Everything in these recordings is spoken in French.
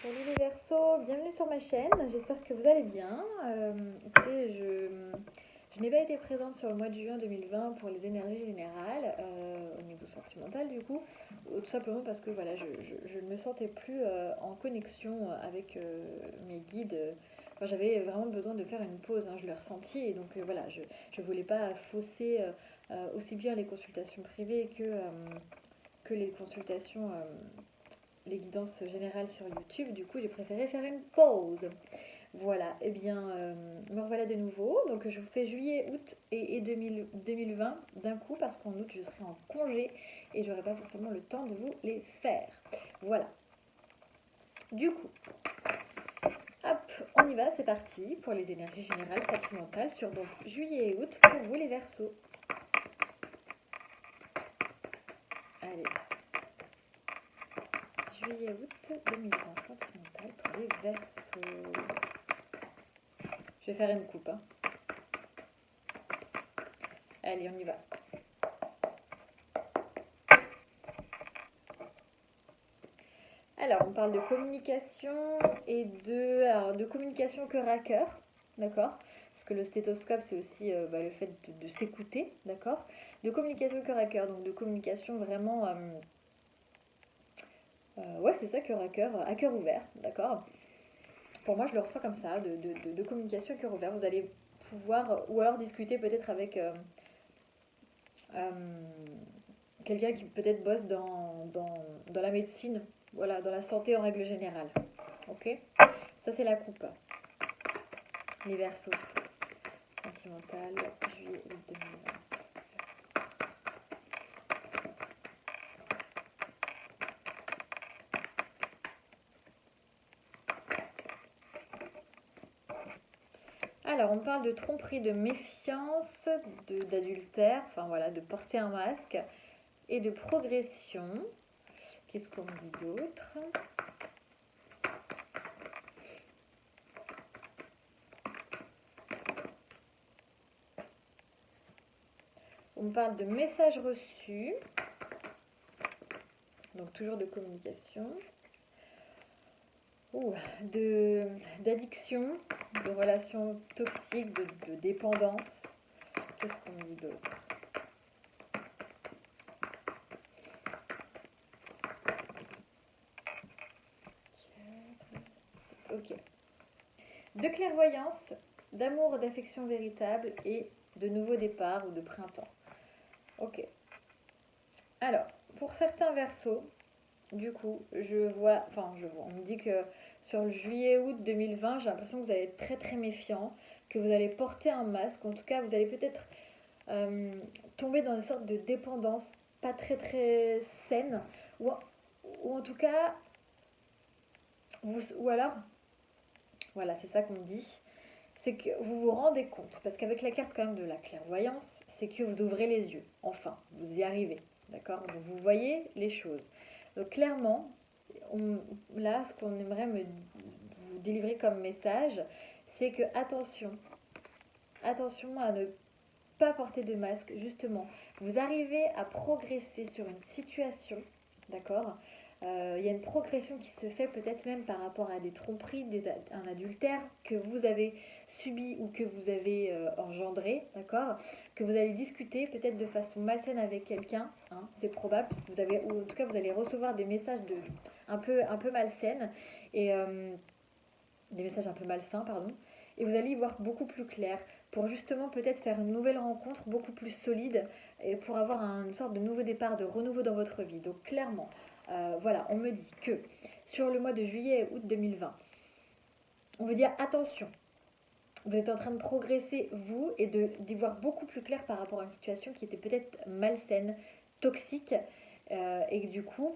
Salut les Verseaux, bienvenue sur ma chaîne, j'espère que vous allez bien. Écoutez, je n'ai pas été présente sur le mois de juin 2020 pour les énergies générales, au niveau sentimental du coup, tout simplement parce que voilà, je ne me sentais plus en connexion avec mes guides. Enfin, j'avais vraiment besoin de faire une pause, hein, je l'ai ressenti, et donc voilà, je ne voulais pas fausser aussi bien les consultations privées que les consultations les guidances générales sur YouTube. Du coup, j'ai préféré faire une pause. Voilà, et bien, me revoilà de nouveau. Donc, je vous fais juillet, août et 2020 d'un coup, parce qu'en août, je serai en congé et j'aurai pas forcément le temps de vous les faire. Voilà. Du coup, hop, on y va, c'est parti pour les énergies générales sentimentales sur donc juillet et août pour vous les Verseaux. Allez, juillet-août 2020 sentimental pour les Verseaux. Je vais faire une coupe, hein. Allez, on y va. Alors, on parle de communication et de communication cœur à cœur, d'accord? Parce que le stéthoscope, c'est aussi le fait de s'écouter, d'accord? De communication cœur à cœur, donc de communication vraiment, ouais, c'est ça, cœur à cœur ouvert, d'accord? Pour moi, je le ressens comme ça, de communication à cœur ouvert. Vous allez pouvoir, ou alors discuter peut-être avec euh, quelqu'un qui peut-être bosse dans la médecine, voilà, dans la santé en règle générale. Ok? Ça, c'est la coupe. Les Verseaux. Sentimental, juillet 2020. Alors, on parle de tromperie, de méfiance, d'adultère, enfin voilà, de porter un masque et de progression. Qu'est-ce qu'on me dit d'autre? On parle de messages reçus, donc toujours de communication, d'addiction, de relations toxiques, de dépendance. Qu'est-ce qu'on me dit d'autre? Ok. De clairvoyance, d'amour, d'affection véritable et de nouveaux départs ou de printemps. Ok. Alors, pour certains Verseaux, du coup, on me dit que sur le juillet-août 2020, j'ai l'impression que vous allez être très très méfiant, que vous allez porter un masque, en tout cas, vous allez peut-être euh, tomber dans une sorte de dépendance pas très très saine, ou, ou en tout cas, ou alors, voilà, c'est ça qu'on me dit, c'est que vous vous rendez compte, parce qu'avec la carte quand même de la clairvoyance, c'est que vous ouvrez les yeux, enfin, vous y arrivez, d'accord? Donc vous voyez les choses. Donc clairement, là, ce qu'on aimerait vous délivrer comme message, c'est que attention à ne pas porter de masque, justement. Vous arrivez à progresser sur une situation, d'accord? Il y a une progression qui se fait peut-être même par rapport à des tromperies, un adultère que vous avez subi ou que vous avez engendré, d'accord? Que vous allez discuter peut-être de façon malsaine avec quelqu'un, hein, c'est probable, puisque vous avez, ou en tout cas vous allez recevoir des messages un peu malsaines, et des messages un peu malsains, pardon, et vous allez y voir beaucoup plus clair pour justement peut-être faire une nouvelle rencontre beaucoup plus solide et pour avoir une sorte de nouveau départ, de renouveau dans votre vie. Donc clairement, voilà, on me dit que sur le mois de juillet et août 2020, on veut dire attention, vous êtes en train de progresser, vous, et d'y voir beaucoup plus clair par rapport à une situation qui était peut-être malsaine, toxique, et que du coup,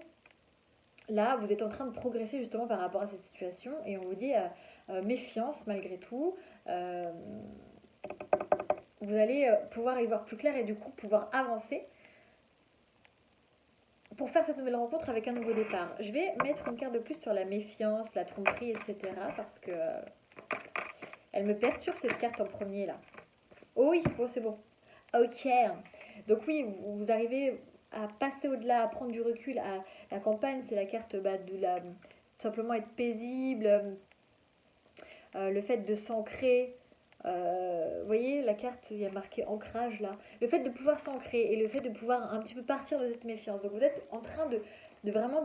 là, vous êtes en train de progresser justement par rapport à cette situation, et on vous dit méfiance malgré tout. Vous allez pouvoir y voir plus clair et du coup pouvoir avancer pour faire cette nouvelle rencontre avec un nouveau départ. Je vais mettre une carte de plus sur la méfiance, la tromperie, etc. parce que elle me perturbe cette carte en premier là. Oh oui, oh, c'est bon. Ok. Donc oui, vous arrivez à passer au-delà, à prendre du recul. La campagne, c'est la carte simplement être paisible, le fait de s'ancrer. Vous voyez, la carte, il y a marqué ancrage là. Le fait de pouvoir s'ancrer et le fait de pouvoir un petit peu partir de cette méfiance. Donc vous êtes en train de vraiment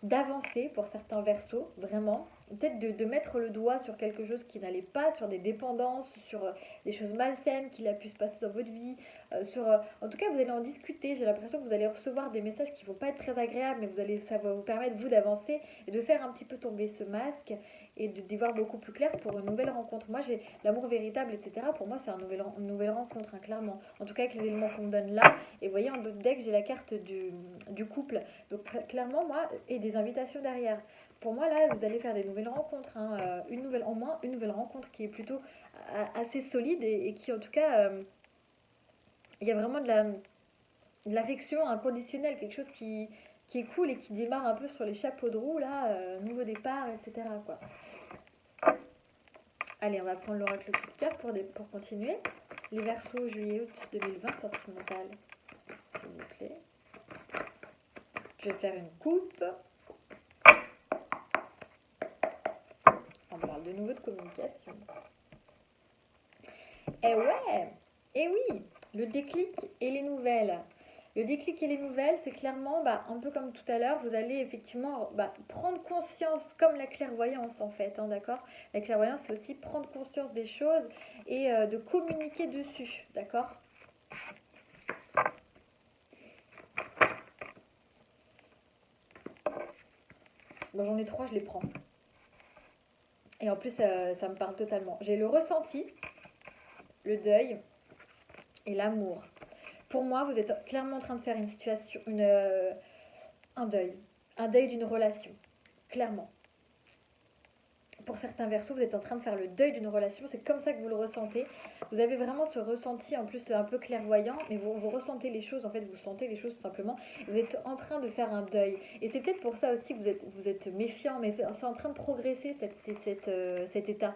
d'avancer pour certains versos, vraiment. Peut-être de mettre le doigt sur quelque chose qui n'allait pas, sur des dépendances, sur des choses malsaines qu'il a pu se passer dans votre vie. En tout cas, vous allez en discuter. J'ai l'impression que vous allez recevoir des messages qui ne vont pas être très agréables, mais ça va vous permettre, vous, d'avancer et de faire un petit peu tomber ce masque et d'y voir beaucoup plus clair pour une nouvelle rencontre. Moi, j'ai l'amour véritable, etc. Pour moi, c'est une nouvelle rencontre, hein, clairement. En tout cas, avec les éléments qu'on me donne là. Et vous voyez, en d'autres decks, j'ai la carte du couple. Donc, clairement, moi, et des invitations derrière. Pour moi, là, vous allez faire des nouvelles rencontres. Hein, au moins une nouvelle rencontre qui est plutôt assez solide et qui, en tout cas, il y a vraiment de l'affection inconditionnelle, quelque chose qui est cool et qui démarre un peu sur les chapeaux de roue, là, nouveau départ, etc. Quoi. Allez, on va prendre l'oracle coup de cœur pour continuer. Les Verseaux, juillet-août 2020, sentimental, s'il vous plaît. Je vais faire une coupe. On parle de nouveau de communication. Eh ouais, eh oui, le déclic et les nouvelles. Le déclic et les nouvelles, c'est clairement, un peu comme tout à l'heure, vous allez effectivement prendre conscience, comme la clairvoyance en fait, hein, d'accord. La clairvoyance, c'est aussi prendre conscience des choses et de communiquer dessus, d'accord. Bon, j'en ai 3, je les prends. Et en plus, ça me parle totalement. J'ai le ressenti, le deuil et l'amour. Pour moi, vous êtes clairement en train de faire une situation, un deuil. Un deuil d'une relation. Clairement. Pour certains versos, vous êtes en train de faire le deuil d'une relation. C'est comme ça que vous le ressentez. Vous avez vraiment ce ressenti, en plus un peu clairvoyant, mais vous ressentez les choses, en fait, vous sentez les choses tout simplement. Vous êtes en train de faire un deuil. Et c'est peut-être pour ça aussi que vous êtes méfiant, mais c'est en train de progresser cet état.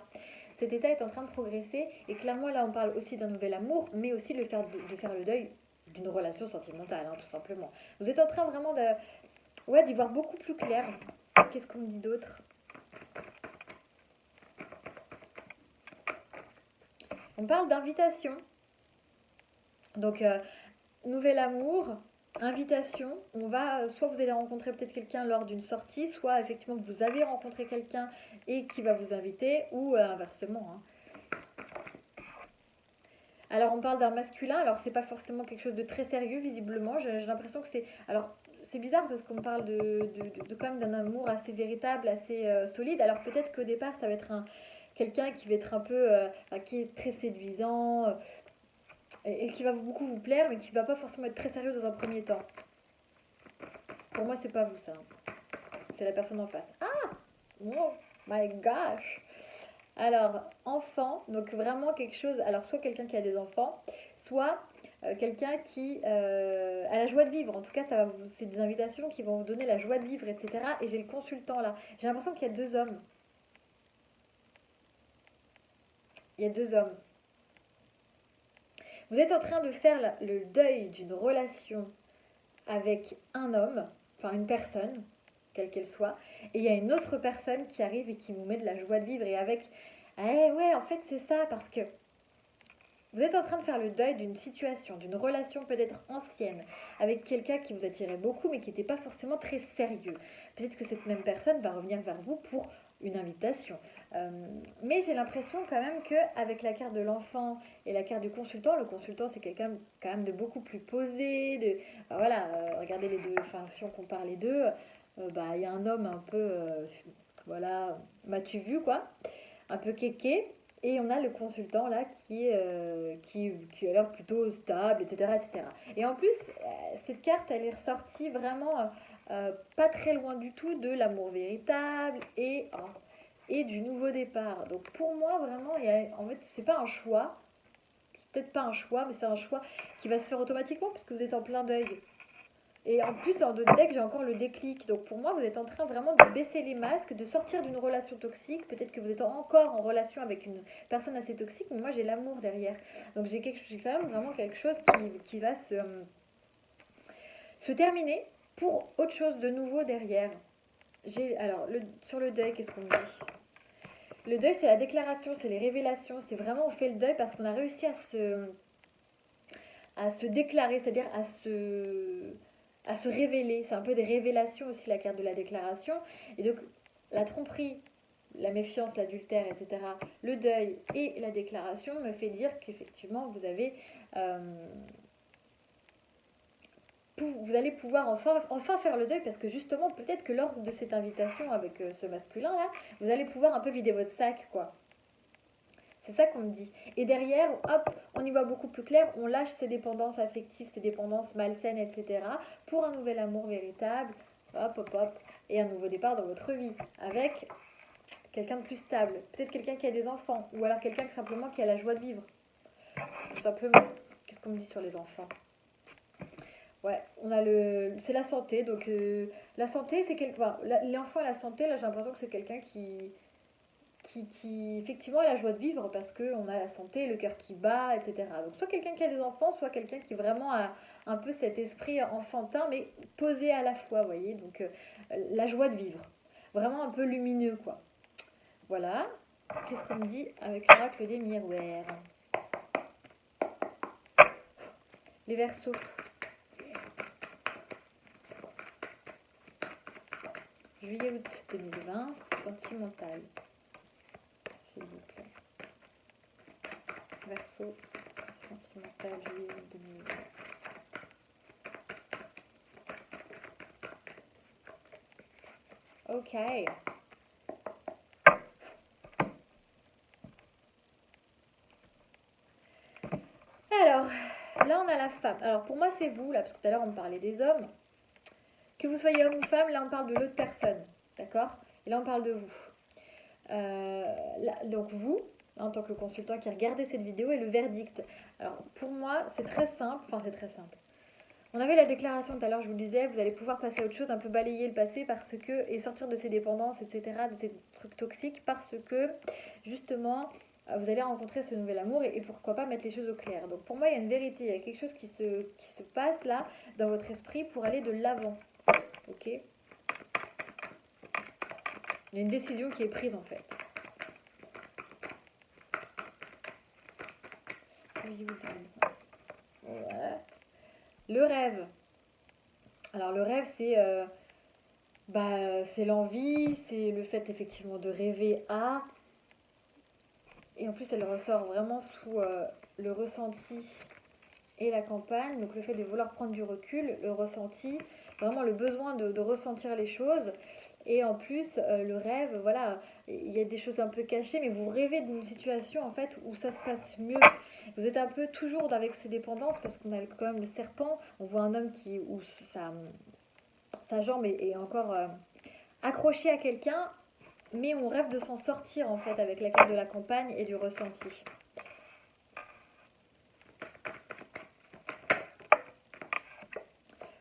Cet état est en train de progresser. Et clairement, là, on parle aussi d'un nouvel amour, mais aussi de faire le deuil d'une relation sentimentale, hein, tout simplement. Vous êtes en train vraiment d'y voir beaucoup plus clair. Qu'est-ce qu'on me dit d'autre? On parle d'invitation. Donc, nouvel amour, invitation. Soit vous allez rencontrer peut-être quelqu'un lors d'une sortie, soit effectivement vous avez rencontré quelqu'un et qui va vous inviter, ou inversement. Hein. Alors, on parle d'un masculin. Alors, c'est pas forcément quelque chose de très sérieux, visiblement. J'ai l'impression que c'est. Alors, c'est bizarre parce qu'on parle quand même d'un amour assez véritable, assez solide. Alors, peut-être qu'au départ, ça va être quelqu'un qui va être un peu. Qui est très séduisant. Et qui va beaucoup vous plaire, mais qui va pas forcément être très sérieux dans un premier temps. Pour moi, c'est pas vous ça. C'est la personne en face. Ah, oh my gosh. Alors, enfant, donc vraiment quelque chose. Alors, soit quelqu'un qui a des enfants, soit quelqu'un qui a la joie de vivre. En tout cas, c'est des invitations qui vont vous donner la joie de vivre, etc. Et j'ai le consultant là. J'ai l'impression qu'il y a 2 hommes. Il y a 2 hommes. Vous êtes en train de faire le deuil d'une relation avec un homme, enfin une personne, quelle qu'elle soit, et il y a une autre personne qui arrive et qui vous met de la joie de vivre et avec... Eh ouais, en fait c'est ça, parce que vous êtes en train de faire le deuil d'une situation, d'une relation peut-être ancienne, avec quelqu'un qui vous attirait beaucoup mais qui n'était pas forcément très sérieux. Peut-être que cette même personne va revenir vers vous pour une invitation. Mais j'ai l'impression quand même qu'avec la carte de l'enfant et la carte du consultant, le consultant c'est quelqu'un quand même de beaucoup plus posé, regardez les deux, enfin si on compare les deux, il y a un homme un peu, m'as-tu vu quoi, un peu kéké, et on a le consultant là qui a l'air plutôt stable, etc., etc. Et en plus, cette carte elle est ressortie vraiment pas très loin du tout de l'amour véritable et du nouveau départ. Donc pour moi, vraiment, en fait, c'est pas un choix. C'est peut-être pas un choix, mais c'est un choix qui va se faire automatiquement puisque vous êtes en plein deuil. Et en plus, en d'autres decks, j'ai encore le déclic. Donc pour moi, vous êtes en train vraiment de baisser les masques, de sortir d'une relation toxique. Peut-être que vous êtes encore en relation avec une personne assez toxique, mais moi, j'ai l'amour derrière. Donc j'ai quand même vraiment quelque chose qui va se terminer pour autre chose de nouveau derrière. Alors, sur le deuil, qu'est-ce qu'on me dit? Le deuil, c'est la déclaration, c'est les révélations. C'est vraiment, on fait le deuil parce qu'on a réussi à se déclarer, c'est-à-dire à se révéler. C'est un peu des révélations aussi, la carte de la déclaration. Et donc, la tromperie, la méfiance, l'adultère, etc., le deuil et la déclaration me fait dire qu'effectivement, euh, vous allez pouvoir enfin faire le deuil parce que justement, peut-être que lors de cette invitation avec ce masculin-là, vous allez pouvoir un peu vider votre sac, quoi. C'est ça qu'on me dit. Et derrière, hop, on y voit beaucoup plus clair, on lâche ses dépendances affectives, ses dépendances malsaines, etc. pour un nouvel amour véritable, hop, hop, hop, et un nouveau départ dans votre vie avec quelqu'un de plus stable. Peut-être quelqu'un qui a des enfants, ou alors quelqu'un simplement qui a la joie de vivre, tout simplement. Qu'est-ce qu'on me dit sur les enfants? Ouais, c'est la santé, donc la santé, c'est l'enfant et la santé, là j'ai l'impression que c'est quelqu'un qui effectivement a la joie de vivre parce qu'on a la santé, le cœur qui bat, etc. Donc soit quelqu'un qui a des enfants, soit quelqu'un qui vraiment a un peu cet esprit enfantin, mais posé à la fois, vous voyez, donc la joie de vivre. Vraiment un peu lumineux, quoi. Voilà. Qu'est-ce qu'on me dit avec l'oracle des miroirs? Les Verseaux. Juillet-août 2020, sentimental, s'il vous plaît. Verseau, sentimental, juillet-août 2020. Ok. Alors, là on a la femme. Alors pour moi c'est vous, là, parce que tout à l'heure on me parlait des hommes. Que vous soyez homme ou femme, là on parle de l'autre personne. D'accord? Et là on parle de vous. Donc vous, en tant que consultant qui a regardé cette vidéo, et le verdict. Alors pour moi c'est très simple, enfin c'est très simple. On avait la déclaration tout à l'heure, je vous le disais, vous allez pouvoir passer à autre chose, un peu balayer le passé parce que, et sortir de ces dépendances, etc., de ces trucs toxiques, parce que justement, vous allez rencontrer ce nouvel amour et pourquoi pas mettre les choses au clair. Donc pour moi, il y a une vérité, il y a quelque chose qui se passe là dans votre esprit pour aller de l'avant. Ok? Il y a une décision qui est prise en fait. Voilà. Le rêve. Alors le rêve, c'est l'envie, c'est le fait effectivement de rêver à. Et en plus, elle ressort vraiment sous le ressenti et la campagne. Donc le fait de vouloir prendre du recul, le ressenti, vraiment le besoin de ressentir les choses. Et en plus, le rêve, voilà, il y a des choses un peu cachées, mais vous rêvez d'une situation en fait où ça se passe mieux. Vous êtes un peu toujours avec ces dépendances parce qu'on a quand même le serpent. On voit un homme où sa jambe est encore accrochée à quelqu'un, mais on rêve de s'en sortir en fait avec la carte de la campagne et du ressenti.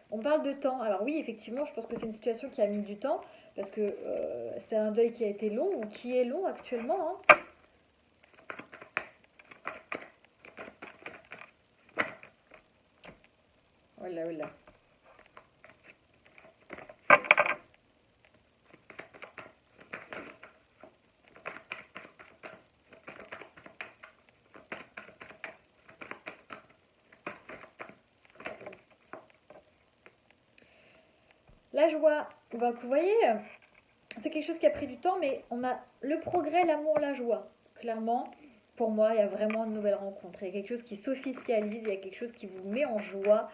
On parle de temps. Alors oui, effectivement, je pense que c'est une situation qui a mis du temps, parce que c'est un deuil qui a été long, ou qui est long actuellement. Hein. Voilà, voilà. La joie, bah, vous voyez, c'est quelque chose qui a pris du temps, mais on a le progrès, l'amour, la joie. Clairement, pour moi, il y a vraiment une nouvelle rencontre. Il y a quelque chose qui s'officialise, il y a quelque chose qui vous met en joie.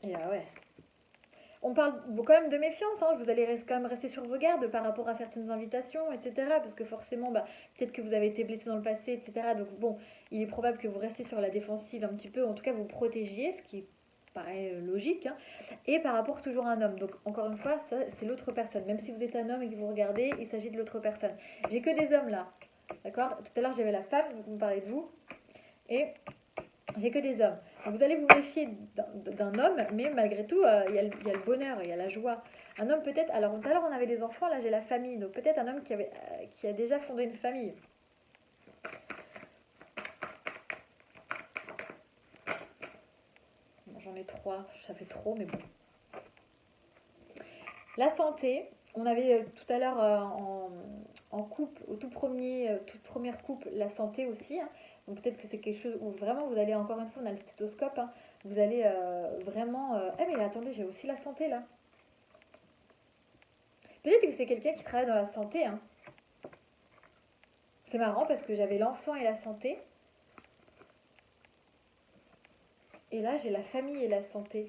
Et ah ouais. On parle quand même de méfiance, hein. Vous allez quand même rester sur vos gardes par rapport à certaines invitations, etc. Parce que forcément, peut-être que vous avez été blessé dans le passé, etc. Donc bon, il est probable que vous restiez sur la défensive un petit peu, en tout cas vous protégiez, ce qui paraît logique. Hein. Et par rapport toujours à un homme. Donc encore une fois, ça c'est l'autre personne. Même si vous êtes un homme et que vous regardez, il s'agit de l'autre personne. J'ai que des hommes là. D'accord? Tout à l'heure j'avais la femme, donc vous me parlez de vous. Et j'ai que des hommes. Donc vous allez vous méfier d'un homme, mais malgré tout, il y a le bonheur, il y a la joie. Un homme peut-être, alors tout à l'heure on avait des enfants, là j'ai la famille, donc peut-être un homme qui a déjà fondé une famille. J'en ai 3, ça fait trop, mais bon. La santé, on avait tout à l'heure en couple, au tout premier, toute première couple, la santé aussi, hein. Donc peut-être que c'est quelque chose où vraiment vous allez, encore une fois, on a le stéthoscope, hein. Vous allez vraiment... Eh mais attendez, j'ai aussi la santé là. Peut-être que c'est quelqu'un qui travaille dans la santé, hein. C'est marrant parce que j'avais l'enfant et la santé. Et là, j'ai la famille et la santé.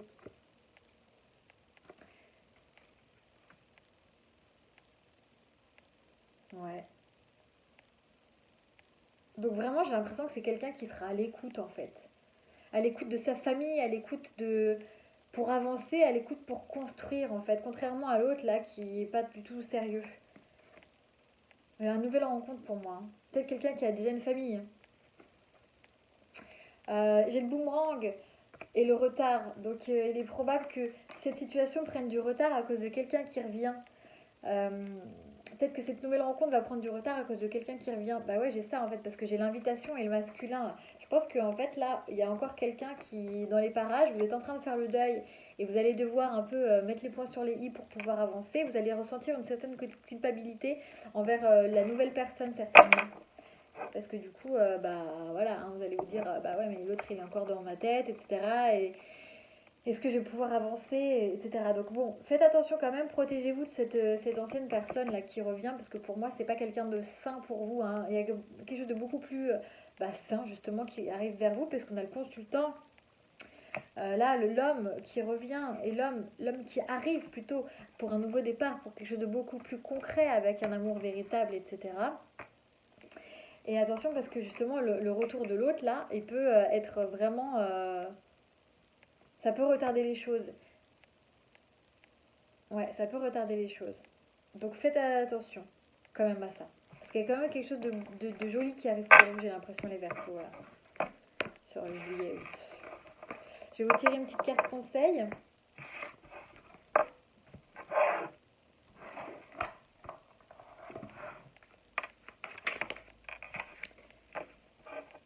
Ouais. Donc vraiment, j'ai l'impression que c'est quelqu'un qui sera à l'écoute en fait. À l'écoute de sa famille, à l'écoute de... pour avancer, à l'écoute pour construire en fait. Contrairement à l'autre là qui est pas du tout sérieux. Mais un nouvel rencontre pour moi, hein. Peut-être quelqu'un qui a déjà une famille. J'ai le boomerang et le retard. Donc il est probable que cette situation prenne du retard à cause de quelqu'un qui revient. Euh, Peut-être que cette nouvelle rencontre va prendre du retard à cause de quelqu'un qui revient. Bah ouais, j'ai ça en fait, parce que j'ai l'invitation et le masculin. Je pense qu'en fait là, il y a encore quelqu'un qui, dans les parages, vous êtes en train de faire le deuil et vous allez devoir un peu mettre les points sur les i pour pouvoir avancer. Vous allez ressentir une certaine culpabilité envers la nouvelle personne certainement. Parce que du coup, bah voilà, hein, vous allez vous dire, bah ouais, mais l'autre il est encore dans ma tête, etc. Et est-ce que je vais pouvoir avancer, etc. Donc bon, faites attention quand même, protégez-vous de cette ancienne personne là qui revient, parce que pour moi, c'est pas quelqu'un de sain pour vous, hein. Il y a quelque chose de beaucoup plus sain justement qui arrive vers vous, parce qu'on a le consultant. Là, l'homme qui revient et l'homme qui arrive plutôt pour un nouveau départ, pour quelque chose de beaucoup plus concret avec un amour véritable, etc. Et attention parce que justement le retour de l'autre là, il peut être vraiment... ça peut retarder les choses. Ouais, ça peut retarder les choses. Donc faites attention quand même à ça. Parce qu'il y a quand même quelque chose de joli qui arrive pour vous, j'ai l'impression, les Verseaux, voilà, sur le juillet-août. Je vais vous tirer une petite carte conseil.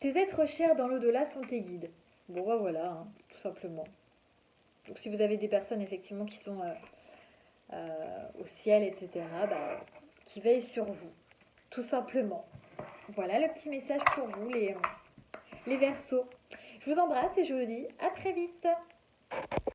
Tes êtres chers dans l'au-delà sont tes guides. Bon, bah voilà, hein, tout simplement. Donc si vous avez des personnes effectivement qui sont au ciel, etc., bah, qui veillent sur vous, tout simplement. Voilà le petit message pour vous, les Verseaux. Je vous embrasse et je vous dis à très vite.